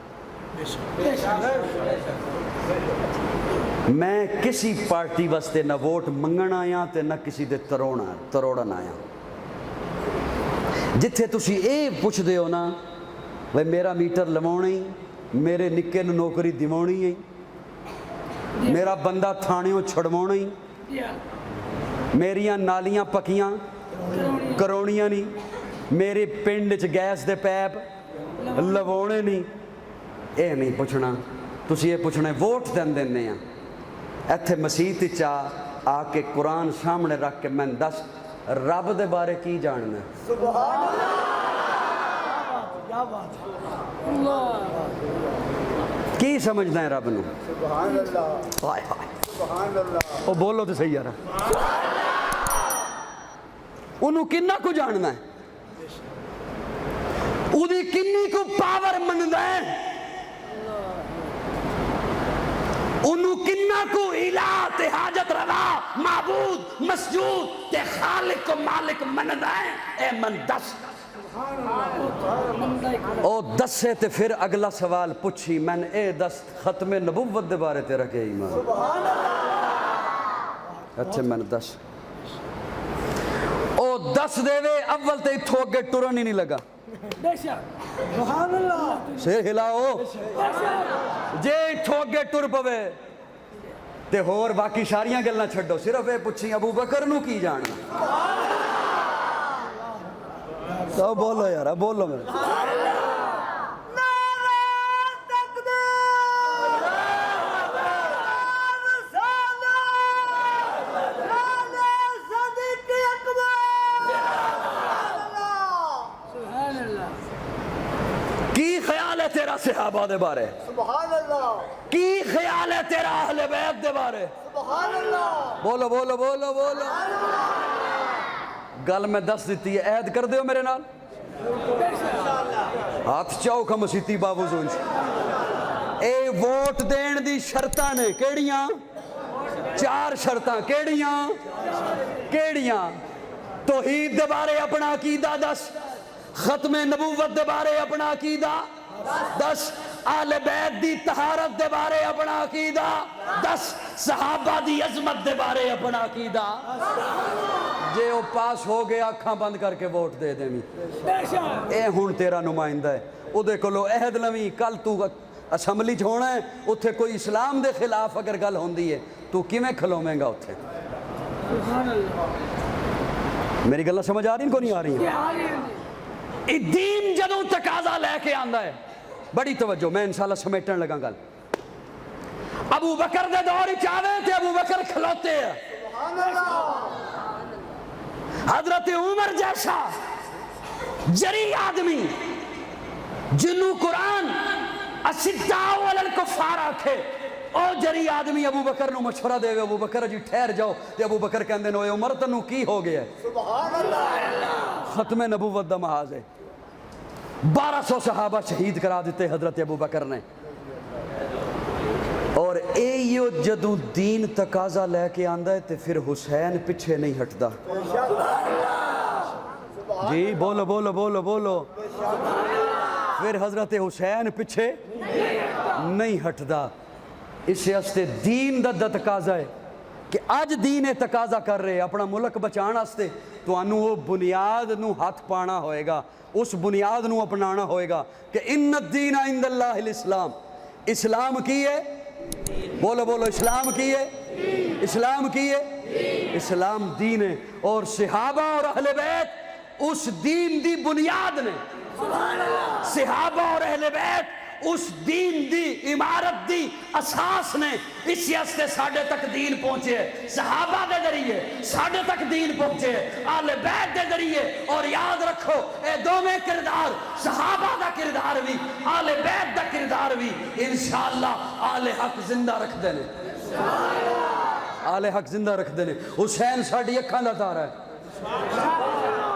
میں کسی پارٹی واسطے نہ ووٹ منگن آیا تے نہ کسی دے تروڑن آیا جتھے تسی اے پوچھ دے ہو نا بھائی میرا میٹر لواؤنا ہی میرے نکے نو نوکری دیوانی ہے میرا بندہ تھانیوں چھڑوانا ہی یا میریاں نالیاں پکیاں کرونیاں نہیں میرے پنڈ چ گیس دے پیپ لوانے نہیں اے نہیں پوچھنا تسی یہ پوچھنا ووٹ دین دینے ہیں ایتھے مسیت چا آ کے قرآن سامنے رکھ کے میں دس رب دے بارے کی جاننا اللہ کی سمجھنا ہے رب نو ہائے ہائے او بولو تو صحیح یار انہوں کنہ کو جاننا ہے اودی کنی کو پاور مندا ہے انہوں کنہ کو الہ تے حاجت روا معبود مسجود تے خالق کو مالک مندا ہے اے من دس او دسے تے پھر اگلا سوال پوچھی میں اے دس ختم نبوت دے بارے تے رکھے ایمان اچھا میں دس او دس دے وے اول تے اتھو اگے ٹرن ہی نہیں لگا بے شک سبحان اللہ سیر ہلاؤ جے اتھو اگے ٹر پوے تے ہور باقی ساریاں گلنا چھڈو صرف اے پوچھی ابو بکر نو کی جاننا تو بولو یار بولو میرے سبحان اللہ کی خیال ہے تیرا صحابہ دے بارے سبحان اللہ کی خیال ہے تیرا اہل بیت دے بارے سبحان اللہ بولو بولو بولو بولو گل میں دس دیتی ہے عہد کر دیو میرے نال ہاتھ چاؤ کھا مسیتی بابو زونچ اے ووٹ دین دی شرطاں نے کیڑیاں چار شرطاں کیڑیاں توحید دے بارے اپنا عقیدہ دس ختم نبوت دے بارے اپنا عقیدہ دس آل بیت دی طہارت دے بارے اپنا عقیدہ دس صحابہ دی عظمت دے بارے اپنا عقیدہ جے او پاس ہو گیا اکھاں بند کر کے ووٹ دے دیں بے شک اے ہون تیرا نمائندہ ہے او دے کلو عہد لویں کل تو اسمبلی چ ہونا ہے اتھے کوئی اسلام دے خلاف اگر گل ہوندی ہے تو کیویں کھلوویں گا اتھے سبحان اللہ میری گلاں سمجھ آ رہی ہیں کو نہیں آ رہی ہیں کیا حال ہے دین جدوں تقاضا لے کے آندا ہے بڑی توجہ میں انشاءاللہ سمیٹن لگا گل ابو بکر دے دور وچ آوے تے ابو بکر کھلوتے ہیں حضرت عمر جیسا جری آدمی جنوں قرآن اشداء علی الکفار آکھے او جری آدمی ابو بکر نو مشورہ دے ابو بکر جی ٹھہر جاؤ تے ابو بکر کہندے نے عمر تنوں کی ہو گیا ہے سبحان اللہ ختم نبوت دا محاذ ہے 1200 صحابہ شہید کرا دیتے حضرت ابو بکر نے اور ایو جدوں دین تقاضا لے کے آندا ہے تے پھر حسین پیچھے نہیں ہٹدا جی بولو بولو بولو بولو پھر حضرت حسین پیچھے نہیں ہٹدا اس واسطے دین دا تقاضا ہے کہ اج دین تقاضا کر رہے اپنا ملک بچان واسطے تانوں وہ بنیاد نو ہاتھ پانا ہوئے گا اس بنیاد نو اپنانا ہوئے گا کہ ان الدین عند اللہ الاسلام اسلام کی ہے بولو بولو اسلام کی ہے اسلام کی ہے اسلام دین ہے اور صحابہ اور اہل بیت اس دین دی بنیاد نے صحابہ اور اہل بیت اس دین دی عمارت دی اساس نے اس واسطے ساڈے تک دین پہنچے صحابہ دے ذریعے ساڈے تک دین پہنچے آل بیت دے ذریعے اور یاد رکھو اے دوویں کردار صحابہ دا کردار بھی آل بیت دا کردار بھی انشاءاللہ آل حق زندہ رکھ دینے آل حق زندہ رکھ دینے حسین ساڈی اکھاں دا تارا ہے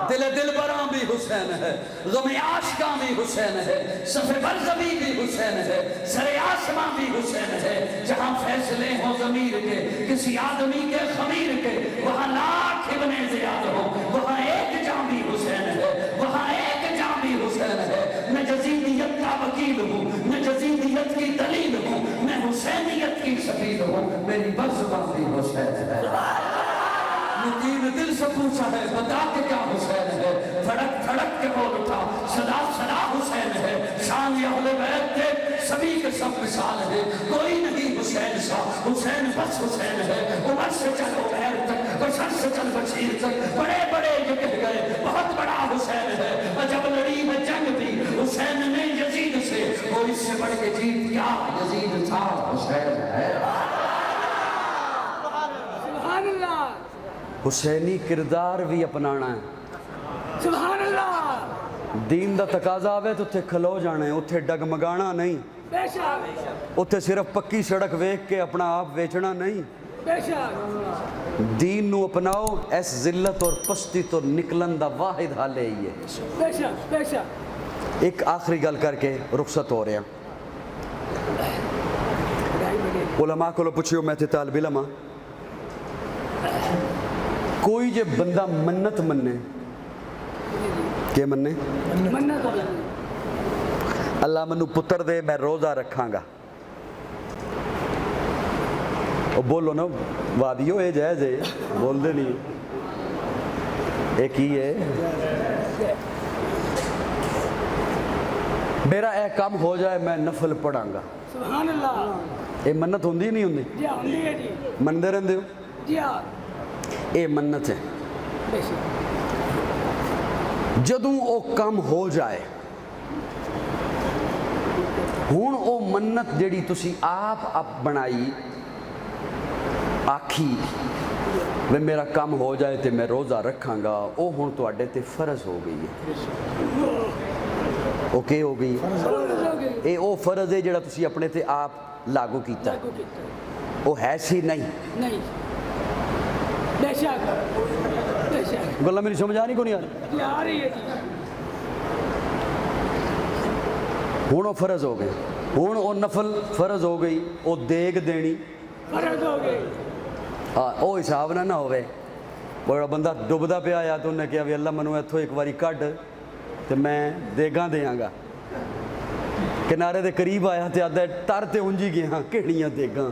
دل براں بھی حسین ہے غم عاشقاں بھی حسین ہے صف برزبی بھی حسین ہے سر آسماں بھی حسین ہے جہاں فیصلے ہوں ضمیر کے کسی آدمی کے خمیر کے وہاں لاکھ ابن زیاد ہوں وہاں ایک جام بھی حسین ہے وہاں ایک جام بھی حسین ہے میں جزیدیت کا وکیل ہوں میں جزیدیت کی دلیل ہوں میں حسینیت کی سفیر ہوں میری برزباں بھی حسین ہے یقین دل سے پوچھا ہے بتا کہ کیا حسین ہے دھڑک دھڑک کے بول اٹھا صدا صدا حسین ہے شان اہل بیت کے سبھی کے سب مثال ہے کوئی نہیں حسین حسین سا حسین بس حسین ہے عمر سے چل عمیر تک بشر سے چل بشیر تک بڑے بڑے یہ کہہ گئے بہت بڑا حسین ہے جب لڑی میں جنگ تھی حسین نے یزید سے وہ اس سے بڑھ کے جیت کیا یزید تھا حسین ہے سبحان اللہ حسینی کردار بھی اپنانا ہے سبحان اللہ دین دا تقاضا آوے تو اتھے کھلو جانا ہے اتھے ڈگمگانا نہیں بے شک اتھے صرف پکی سڑک ویکھ کے اپنا آپ ویچنا نہیں بے شک دین نو اپناؤ اس ذلت اور پستی تو نکلن دا واحد حل ہے یہ بے شک بے شک ایک آخری گل کر کے رخصت ہو رہا علماء کو لو پوچھو میں تھے طالب علم ہاں کوئی جے بندہ منت مننے کیا مننے منت اللہ منو پتر دے میں روزہ رکھاں گا وہ بولو نا وادیو اے جائز ہے بول دے نہیں ایک ہی ہے میرا اے کام ہو جائے میں نفل پڑھاں گا سبحان اللہ اے منت ہوندی نہیں ہوندی جی ہاں ہوندی ہے جی مندے رہندے ہو جی ہاں اے منت ہے بے شک جدوں او کام ہو جائے ہون او منت جڑی تسی آپ بنائی آکھی وہ میرا کام ہو جائے تے میں روزہ رکھاں گا او ہون تو اڈے تے فرض ہو گئی ہے اوکے ہو گئی اے او فرض ہے جڑا تسی اپنے تے آپ لاگو کیتا ہے او ہے سی نہیں نہیں بے شک بے شک گلا میری سمجھ آنی کو نہیں آ رہی جی آ رہی ہے جی ہون او فرض ہو گئے ہون او نفل فرض ہو گئی او دیگ دینی فرض ہو گئی او حساب نہ ہوئے بڑا بندہ ڈبدا پہ آیا تو انہیں کہا بھی اللہ منو اتھو ایک واری کڈ تو میں دیگاں دیاں گا کنارے دے قریب آیا تے آدھا تر تے انجی گیا کیڑیاں دیگاں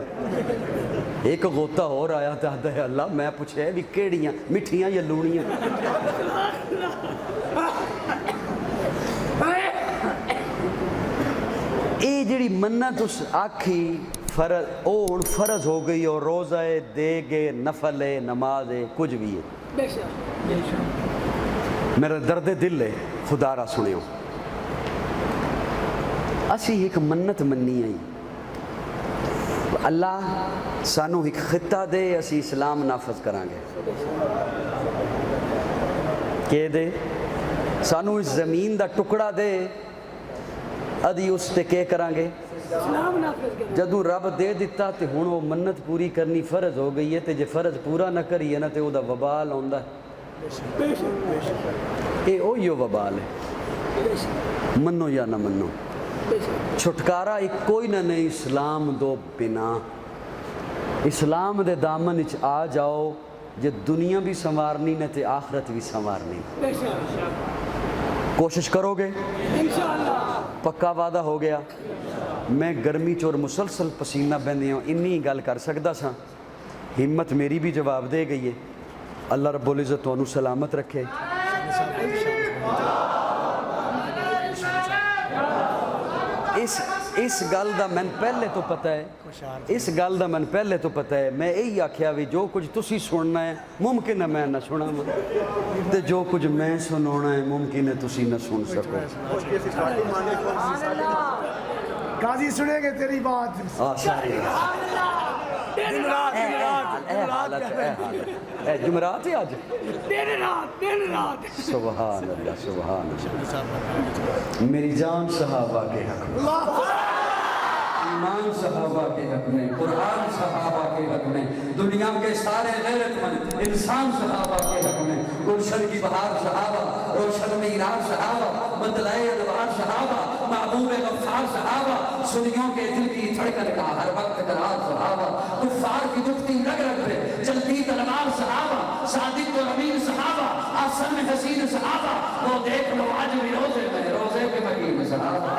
ایک غوطہ اور آیا تے آدھا ہے اللہ میں پوچھے بھی کیڑیاں مٹھیاں یا لونیاں اے جڑی منت اس آکھی فرض اون فرض ہو گئی اور روزہ دے گے نفل ہے نماز ہے کچھ بھی ہے بے شک بے شک میرا درد دل ہے خدا را سنیو اسی ایک منت مننی آئی اللہ سانو ایک خطہ دے اسی اسلام نافذ کرانگے کہ دے سانو اس زمین دا ٹکڑا دے ادھی اس تے کے کرانگے اسلام نافذ کریں جدوں رب دے دیتا تے ہن وہ منت پوری کرنی فرض ہو گئی ہے تے جے فرض پورا نہ کری ہے نا تے او دا وبال ہوندا ہے بے شک بے شک اے او یو وبال ہے بے شک منو یا نہ منو بے شک چھٹکارا ایک کوئی نہ نہیں اسلام دو بنا اسلام دے دامن اچ آ جاؤ جے دنیا بھی سنوارنی نہ تے آخرت بھی سنوارنی بے شک کوشش کرو گے انشاءاللہ پکا وعدہ ہو گیا میں گرمی چور مسلسل پسینہ بہندی ہوں انی گل کر سکتا سا ہمت میری بھی جواب دے گئی ہے اللہ رب العزت تانوں سلامت رکھے اس گل دا میں پہلے تو پتہ ہے اس گل دا میں پہلے تو پتہ ہے میں یہی آکھیا بھی جو کچھ تسی سننا ہے ممکن ہے میں نہ سنا تے جو کچھ میں سنانا ہے ممکن ہے تسی نہ سن سکو قاضی سنیں گے تیری بات ساری جمعرات ہے آج دن رات سبحان اللہ سبحان اللہ میری جان صحابہ کے حق میں ایمان صحابہ کے حق میں قرآن صحابہ کے حق میں دنیا کے سارے غیرت مند انسان صحابہ کے حق میں گلشن کی بہار صحابہ روشن معراج صحابہ بدلائے انوار صحابہ محبوب غفار صحابہ سنیوں کے دل کی دھڑکن کا ہر وقت قرار صحابہ کفار کی دکھتی رگ رگ پہ چلتی تلوار صحابہ صادق و امین صحابہ آسن میں حسین صحابہ وہ دیکھ لو آج بھی روزے میں روزے کے مکین صحابہ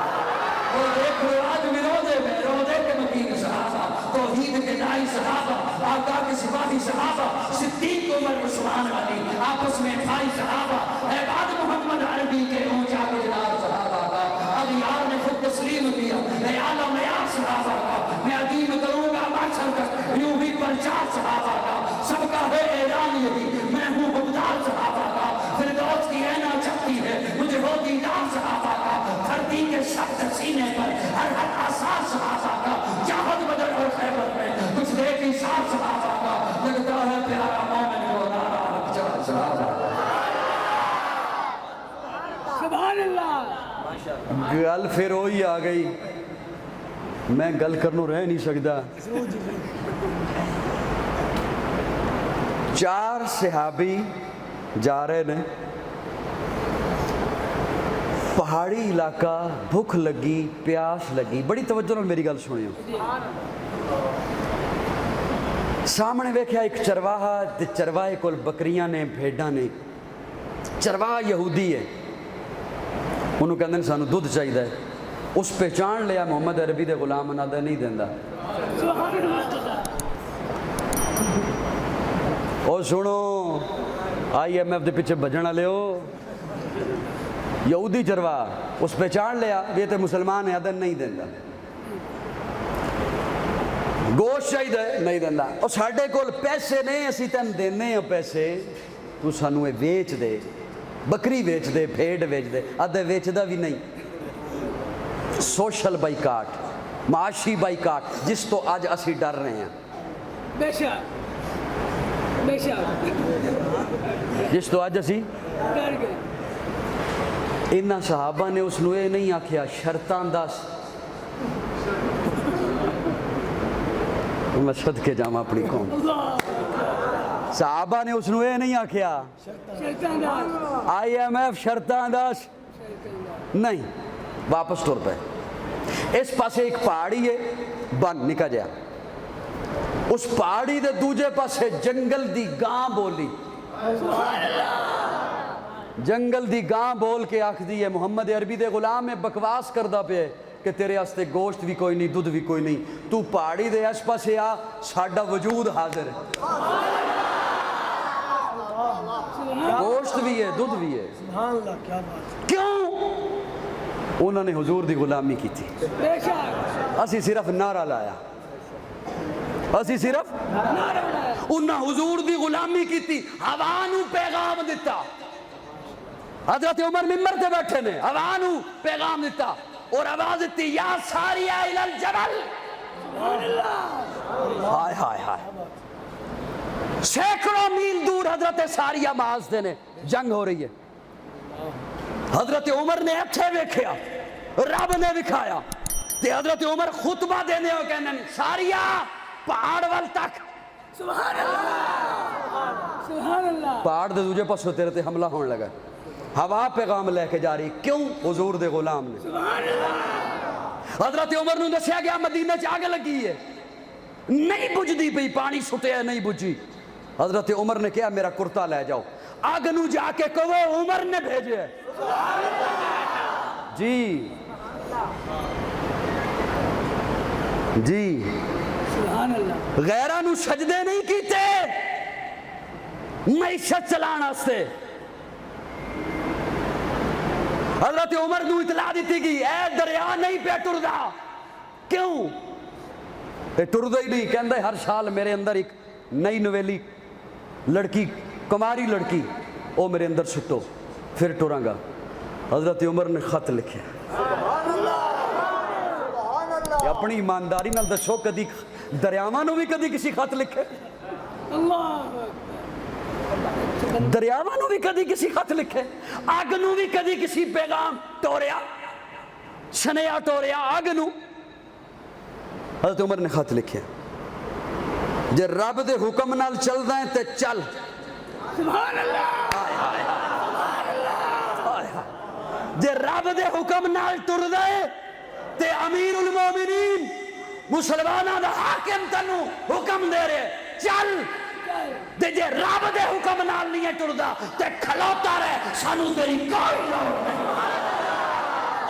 وہ دیکھ لو آج بھی روزے میں روزے کے مکین صحابہ توحید کے دائی صحابہ آقا کے سپاہی صحابہ صدیق عمر عثمان علی آپس میں بھائی صحابہ عباد محمد عربی کے اونچا کے جناب صحابہ کا اغیار نے خود تسلیم کیا اے عالم یا صحابہ کا میں عظیم کروں گا یہی میں ہوں حقدار صحابہ کا فردوس کی رہنا چاہتی ہے مجھے ہو دیدار صحابہ کا دھرتی کے سخت سینے پر ہر ہر آثار صحابہ کا جہاد بدر اور خیبر میں کچھ دیکھ حساب صحابہ کا لگتا ہے پیارا مومن کو نعرہ حق چاہ صحابہ سبحان اللہ گل پھر وہی آ گئی میں گل کرنوں رہ نہیں سکتا 4 صحابی جا رہے نے پہاڑی علاقہ بھوک لگی پیاس لگی بڑی توجہ نال میری گل سنیو سامنے ویکھیا ایک چرواہا تے چرواہے کول بکریاں نے بھیڈاں نے چرواہا یہودی ہے انہوں کہندے نے سانو دودھ چاہیے اس پہچان لیا محمد عربی دے غلام انہاں دا نہیں دیندا او سنو IMF دے پیچھے بجن والے ہو یہودی چرواہا اس پہچان لیا یہ تے مسلمان ہے ادن نہیں دیندا گوشت چاہیے نہیں دیندا اور ساڈے کول پیسے نہیں اسی تین دینے ہیں پیسے تو سانو یہ ویچ دے بکری ویچ دے بھیڑ ویچ دے ادھے ویچ دا بھی نہیں سوشل بائیکاٹ معاشی بائیکاٹ جس تو آج اسی ڈر رہے ہیں بے شک بے شک جس تو آج اسی ڈر گئے انہاں صحابہ نے اس نو یہ نہیں آکھیا شرطاں دس میں صدقے جاواں اپنی قوم صحابہ نے اس نو یہ نہیں آکھیا شیطان دار IMF شرطاں دس نہیں واپس ٹر پہ اس پاسے ایک پہاڑی ہے بن نکا جا اس پہاڑی دے دوجے پاسے جنگل دی گاں بولی جنگل دی گاں بول کے آکھ دی ہے محمد عربی دے غلام میں بکواس کردہ پہ کہ تیرے ہستے گوشت بھی کوئی نہیں دودھ بھی کوئی نہیں تو پہاڑی دے اس پاسے آ ساڈا وجود حاضر ہے گوشت بھی ہے دودھ بھی ہے سبحان اللہ کیا بات کیوں انہوں نے حضور دی غلامی کی تھی بے شک اسی صرف نعرہ لایا اسی صرف انہوں حضور دی غلامی کی تھی ہوانو پیغام دیتا حضرت عمر ممبر تے بیٹھے نے ہوانو پیغام دیتا اور آواز دیتی یا ساریہ الی الجبل ہائے ہائے ہائے سینکڑوں میل دور حضرت ساریہ معاذ دے نے جنگ ہو رہی ہے حضرت عمر نے اچھے ویکھیا رب نے دکھایا تے حضرت عمر خطبہ دینے ہو کہنے ساریہ پہاڑ وال تک سبحان اللہ سبحان اللہ پہاڑ دے دوجے پاسوں تیرے تے حملہ ہونے لگا ہوا پیغام لے کے جا رہی کیوں حضور دے غلام نے سبحان اللہ حضرت عمر نے دسیا گیا مدینہ چ آگ لگی ہے نہیں بجھدی پئی پانی سٹیا نہیں بجھی حضرت عمر نے کہا میرا کرتا لے جاؤ آگ نو جا کے کہو عمر نے بھیجے ہے جی جی سبحان اللہ غیرہ نو سجدے نہیں کیتے معیشت چلانا سے حضرت عمر نو اطلاع دیتی گئی اے دریا نہیں پہ ٹردا کیوں اے ٹردا ہی نہیں کہندے ہر سال میرے اندر ایک نئی نویلی لڑکی کماری لڑکی او میرے اندر سٹو پھر ٹراں گا حضرت عمر نے خط لکھے اپنی ایمانداری نال دسو کدی دریاواں نو بھی کدی کسی خط لکھے اللہ دریاواں نو بھی کدی کسی خط لکھے آگ نو بھی کدی کسی پیغام ٹوریا سنیا ٹوریا آگ نو حضرت عمر نے خط لکھے جے رب دے حکم نال چل دیں تے چل سبحان اللہ جے رب دے حکم نال ٹر دے تے امیر المومنین مسلمانہ دا حاکم تنو حکم دے رہے چل تے جے رب دے حکم نال نہیں ٹردا تے کھلوتا رہے سانو تیری کوئی لوڑ نہیں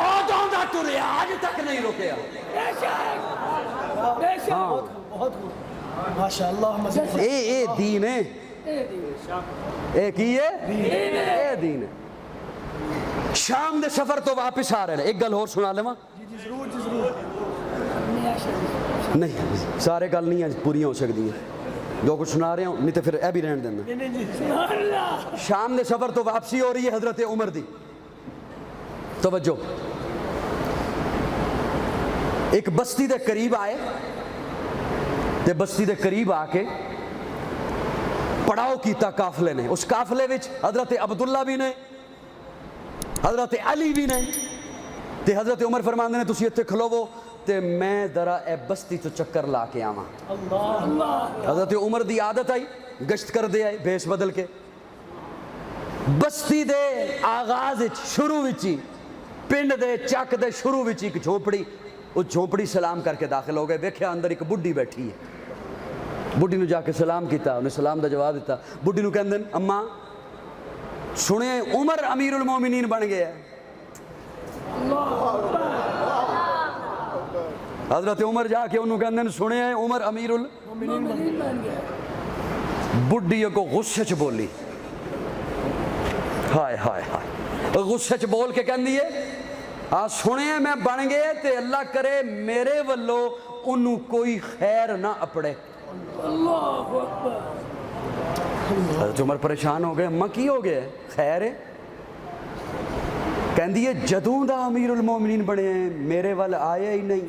اودوں دا ٹریا آج تک نہیں رکیا بے شک بے شک بہت خوب ماشاءاللہ مزید اے دین ہے اے کی ہے اے دین ہے شام دے سفر تو واپس آ رہے ہیں ایک گل اور سنا لے جی ضرور ضرور نہیں سارے گل نہیں پوری ہو سکتی ہیں جو کچھ سنا رہے ہوں نہیں تو پھر اے بھی رہن دینا. سبحان اللہ. شام دے سفر تو واپسی ہو رہی ہے حضرت عمر دی. توجہ, ایک بستی دے قریب آئے تے بستی دے قریب آ کے پڑاؤ کیتا قافلے نے. اس قافلے وچ حضرت عبداللہ بھی نے, حضرت علی بھی نے, تے حضرت عمر فرماندے نے تسی اتنے کھلوو تے میں ذرا اے بستی تو چکر لا کے آواں. حضرت عمر دی عادت آئی, گشت کر دے آئے بھیس بدل کے. بستی دے آغاز شروع وچی, پنڈ دے چک دے شروع وچی ایک جھونپڑی, اس جھونپڑی سلام کر کے داخل ہو گئے. ویکھیا اندر ایک بڈھی بیٹھی ہے. بڈھی نو جا کے سلام کیتا, انہیں سلام دا جواب دیتا. بڈھی نو کہندے اماں سنے عمر امیر المومنین بن گیا. حضرت عمر جا کے انہوں کہندے سنے عمر امیر المومنین بن گیا. بڈھی کو غصے چ بولی, ہائے ہائے ہائے, غصے چ بول کے کہندی ہے ہاں سنے میں بن گئے تے اللہ کرے میرے ولو انہوں کوئی خیر نہ اپڑے. اللہ اکبر. حضرت عمر پریشان ہو گئے, اماں کی ہو گئے, خیر ہے؟ کہندی ہے جدوں دا امیر المومنین بنے ہیں میرے وال آیا ہی نہیں.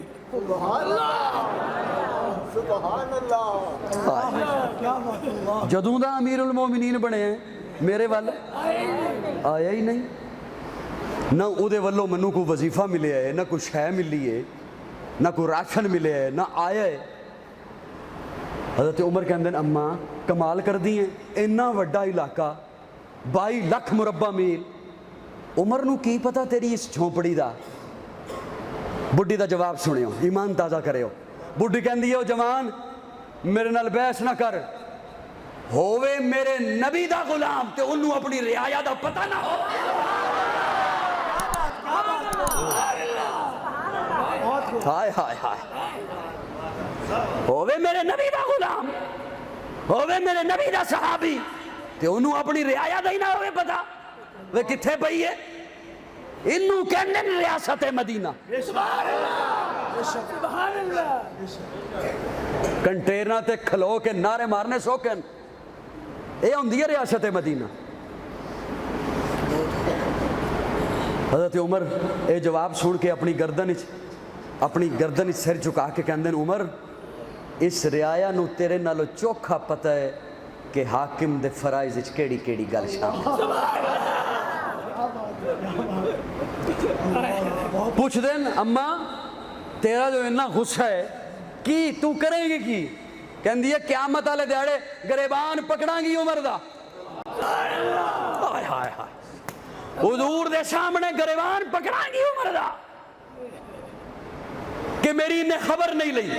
جدوں دا امیر المومنین بنے ہیں میرے وال آیا ہی نہیں. نہ او دے ولو منو کوئی وظیفہ ملے ہے, نہ کوئی شے ملی ہے, نہ کوئی راشن ملے ہے, نہ آیا ہے. حضرت عمر کہندے اماں کمال کر دی ہیں, اتنا وڈا علاقہ 22 لاکھ مربع میل, عمر نو کی پتہ تیری اس جھونپڑی دا. بڈھی دا جواب سنیو, ایمان تازہ کریو. بڈھی کہندی ہے جوان میرے نال بحث نہ کر, ہووے میرے نبی دا غلام تے انہوں اپنی رعایا دا پتہ نہ ہو. ہائے ہائے ہائے, ہووے میرے نبی دا غلام, ہووے میرے نبی دا صحابی تے انہوں اپنی رعایا دا ہی نہ ہوئے پتہ وہ کتھے پئی ہے. انہوں کہنے ریاست مدینہ. سبحان اللہ. سبحان اللہ. کنٹیرنا تے کھلو کے نعرے مارنے سوکن, اے ہوندی ہے ریاست مدینہ. حضرت عمر اے جواب سن کے اپنی گردن سر چکا کے کہندے عمر اس رعایا نو تیرے نالو چوکھا پتہ ہے کہ حاکم دے فرائض وچ کیڑی کیڑی گل شامل. پوچھ دین اماں تیرا جو اتنا غصہ ہے کی تو کریں گی کی؟ کہندی ہے قیامت والے دیہڑے گریبان پکڑاں گی عمر دا. ہائے ہائے ہائے, حضور دے سامنے گریبان پکڑاں گی عمر دا کہ میری انہیں خبر نہیں لئی.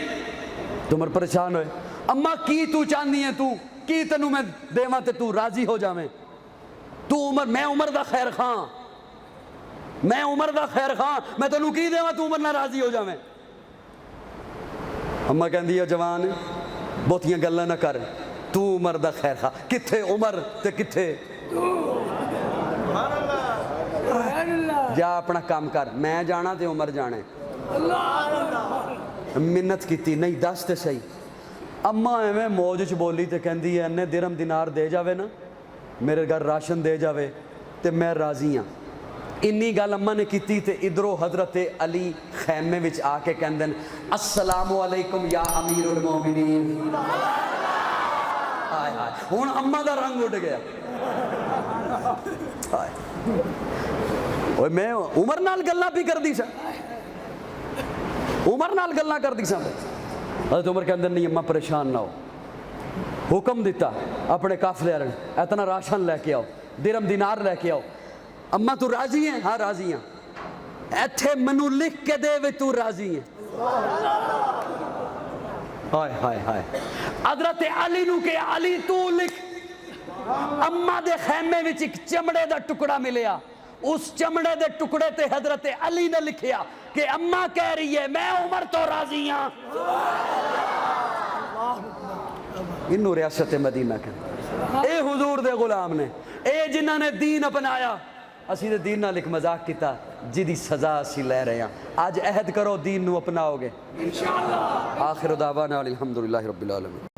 عمر پریشان ہوئے, اماں کی تو چاندی ہے, تو کی تنو میں دیواں تے تو راضی ہو جاویں. تو عمر, میں عمر دا خیر خان, میں عمر دا خیر خان, میں تنو کی دیواں تو عمر نہ راضی ہو جاویں. اماں کہندی ہے جوان بہتیاں گلاں نہ کر, تو عمر دا خیر خان, کتھے عمر تے کتھے جا اپنا کام کر, میں جانا تے عمر جانے. منت کیتی نہیں دس تے صحیح. اماں ایویں موج چ بولی تے کہندی ہے انہیں درہم دینار دے جاوے نا, میرے گھر راشن دے جاوے تے میں راضی ہاں. انی گل اماں نے کیتی تے ادھروں حضرت علی خیمے وچ آ کے کہندے السلام علیکم یا امیر المومنین. ہائے ہائے, ہن اماں دا رنگ اڑ گیا. میں عمر نال گلاں بھی کر دی سا, عمر نال گلاں کر دی سا. حضرت عمر کہندے نہیں اماں پریشان نہ ہو, حکم دیتا اپنے قافلے والے اتنا راشن لے کے آؤ, درہم دینار لے کے آؤ. اماں تو راضی ہیں؟ ہاں راضی ہیں. ایتھے منو لکھ کے دے وے تو راضی ہیں. ہائے ہائے ہائے, حضرت علی نو کہ علی تو لکھ. اماں دے خیمے وچ ایک چمڑے دا ٹکڑا ملیا, اس چمڑے دے ٹکڑے تے حضرت علی نے لکھیا کہ اماں کہہ رہی ہے میں عمر تو راضی ہاں. انہوں ریاست مدینہ کہنا. اے حضور دے غلام نے, اے جنہاں نے دین اپنایا. اسی دے دین نال ایک مذاق کیتا جدی سزا اسی لے رہے ہیں. آج عہد کرو دین نو اپناؤ گے انشاءاللہ. آخر دعوانا الحمدللہ رب العالمین.